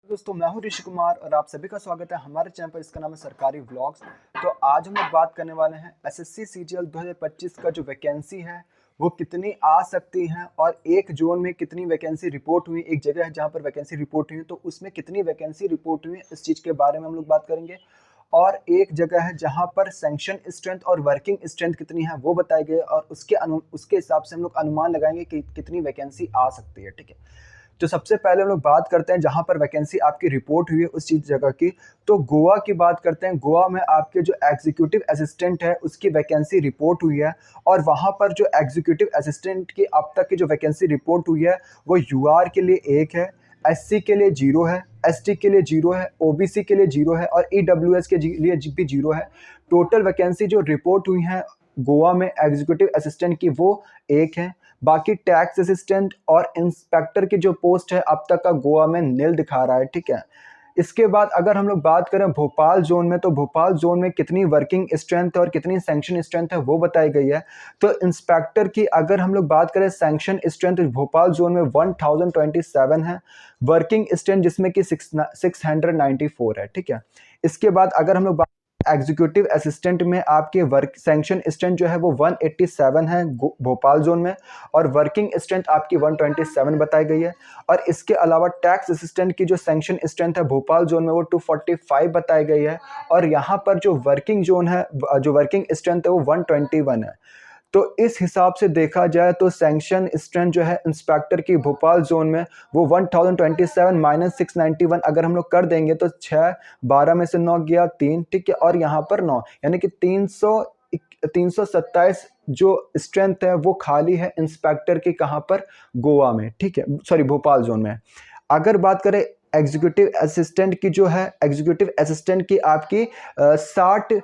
दोस्तों मैं हूं ऋषि कुमार और आप सभी का स्वागत है हमारे चैनल पर। इसका नाम है सरकारी व्लॉग्स। तो आज हम लोग बात करने वाले हैं एसएससी सीजीएल 2025 का जो वैकेंसी है वो कितनी आ सकती है और एक जोन में कितनी वैकेंसी रिपोर्ट हुई, एक जगह है जहां पर वैकेंसी रिपोर्ट हुई तो उसमें कितनी वैकेंसी रिपोर्ट हुई, इस चीज़ के बारे में हम लोग बात करेंगे। और एक जगह है जहां पर सैंक्शन स्ट्रेंथ और वर्किंग स्ट्रेंथ कितनी है वो बताई गई और उसके हिसाब से हम लोग अनुमान लगाएंगे कि कितनी वैकेंसी आ सकती है। ठीक है, तो सबसे पहले हम लोग बात करते हैं जहां पर वैकेंसी आपकी रिपोर्ट हुई है उस चीज जगह की। तो गोवा की बात करते हैं। गोवा में आपके जो एग्जीक्यूटिव असिस्टेंट है उसकी वैकेंसी रिपोर्ट हुई है और वहां पर जो एग्जीक्यूटिव असिस्टेंट की अब तक की जो वैकेंसी रिपोर्ट हुई है वो यूआर के लिए 1 है, एससी के लिए 0 है, एसटी के लिए 0 है, ओबीसी के लिए 0 है और ईडब्ल्यूएस के लिए भी 0 है। टोटल वैकेंसी जो रिपोर्ट हुई है गोवा में एग्जीक्यूटिव असिस्टेंट की वो 1 है। बाकी टैक्स असिस्टेंट और इंस्पेक्टर की जो पोस्ट है अब तक का गोवा में नील दिखा रहा है। ठीक है, इसके बाद अगर हम लोग बात करें भोपाल जोन में, तो भोपाल जोन में कितनी वर्किंग स्ट्रेंथ और कितनी सैंक्शन स्ट्रेंथ है वो बताई गई है। तो इंस्पेक्टर की अगर हम लोग बात करें सैंक्शन स्ट्रेंथ भोपाल जोन में 1027 है, वर्किंग स्ट्रेंथ जिसमें कि 694 है। ठीक है, इसके बाद अगर हम लोग एग्जीक्यूटिव असिस्टेंट में आपके वर्क सैंक्शन स्ट्रेंथ जो है वो 187 है भोपाल जोन में और वर्किंग स्ट्रेंथ आपकी 127 बताई गई है। और इसके अलावा टैक्स असिस्टेंट की जो सैंक्शन स्ट्रेंथ है भोपाल जोन में वो 245 बताई गई है और यहाँ पर जो वर्किंग जोन है, जो वर्किंग स्ट्रेंथ है वो 121 है। तो इस हिसाब से देखा जाए तो सैंक्शन स्ट्रेंथ जो है इंस्पेक्टर की भोपाल जोन में वो 1027 माइनस 691 अगर हम लोग कर देंगे तो 6, 12 में से 9 गया 3। ठीक है, और यहाँ पर 9 यानी कि 327 जो स्ट्रेंथ है वो खाली है इंस्पेक्टर की, कहाँ पर, गोवा में। ठीक है, सॉरी भोपाल जोन में। अगर बात करें एग्जीक्यूटिव असिस्टेंट की, जो है एग्जीक्यूटिव असिस्टेंट की आपकी 60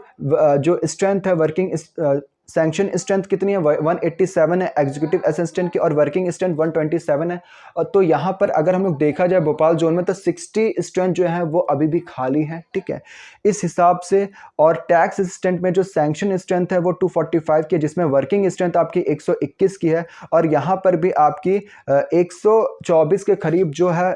जो स्ट्रेंथ है वर्किंग सैंक्शन स्ट्रेंथ कितनी है 187 है एग्जीक्यूटिव असिस्टेंट की और वर्किंग स्ट्रेंथ 127 है। और तो यहाँ पर अगर हम लोग देखा जाए भोपाल जोन में तो 60 स्ट्रेंथ जो है वो अभी भी खाली है। ठीक है, इस हिसाब से। और टैक्स असिस्टेंट में जो सैंक्शन स्ट्रेंथ है वो 245 की है जिसमें वर्किंग स्ट्रेंथ आपकी 121 की है और यहाँ पर भी आपकी 124 के करीब जो है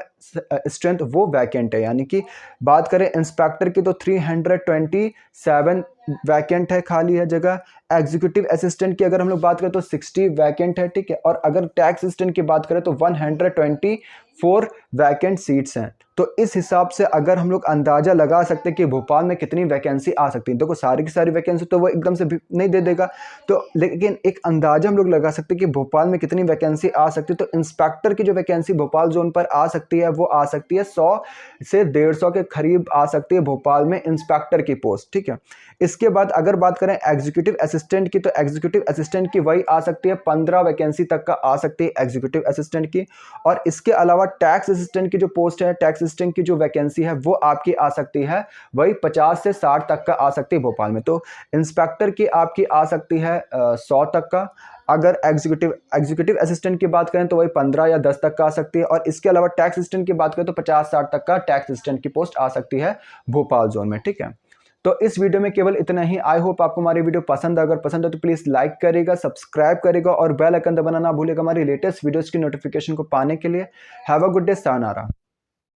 स्ट्रेंथ वो वैकेंट है। यानी कि बात करें इंस्पेक्टर की तो 327 वैकेंट है, खाली है जगह। एग्जीक्यूटिव असिस्टेंट की अगर हम लोग बात करें तो 60 वैकेंट है। ठीक है, और अगर टैक्स असिस्टेंट की बात करें तो 124 वैकेंट सीट्स हैं। तो इस हिसाब से अगर हम लोग अंदाजा लगा सकते हैं कि भोपाल में कितनी वैकेंसी आ सकती है। देखो सारी की सारी वैकेंसी तो वो एकदम से भी नहीं दे देगा, तो लेकिन एक अंदाजा हम लोग लगा सकते हैं कि भोपाल में कितनी वैकेंसी आ सकती है। तो इंस्पेक्टर की जो वैकेंसी भोपाल जोन पर आ सकती है वो आ सकती है 100 से 150 के करीब आ सकती है भोपाल में इंस्पेक्टर की पोस्ट। ठीक है, इसके बाद अगर बात करें एग्जीक्यूटिव असिस्टेंट की तो एग्जीक्यूटिव असिस्टेंट की वही आ सकती है 15 वैकेंसी तक का आ सकती है एग्जीक्यूटिव असिस्टेंट की। और इसके अलावा टैक्स असिस्टेंट की जो पोस्ट है, टैक्स असिस्टेंट की जो वैकेंसी है वो आपकी आ सकती है वही 50 से 60 तक का आ सकती है भोपाल में। तो इंस्पेक्टर की आपकी आ सकती है 100 तक का। अगर एग्जीक्यूटिव असिस्टेंट की बात करें तो वही 15 या 10 तक का आ सकती है और इसके अलावा टैक्स असिस्टेंट की बात करें तो 50-60 तक का टैक्स असिस्टेंट की पोस्ट आ सकती है भोपाल जोन में। ठीक है, तो इस वीडियो में केवल इतना ही। आई होप आपको हमारी वीडियो पसंद है। अगर पसंद है तो प्लीज लाइक करेगा, सब्सक्राइब करेगा और बेल आइकन दबाना ना भूलेगा हमारी लेटेस्ट वीडियोस की नोटिफिकेशन को पाने के लिए। Have a good day, sayonara.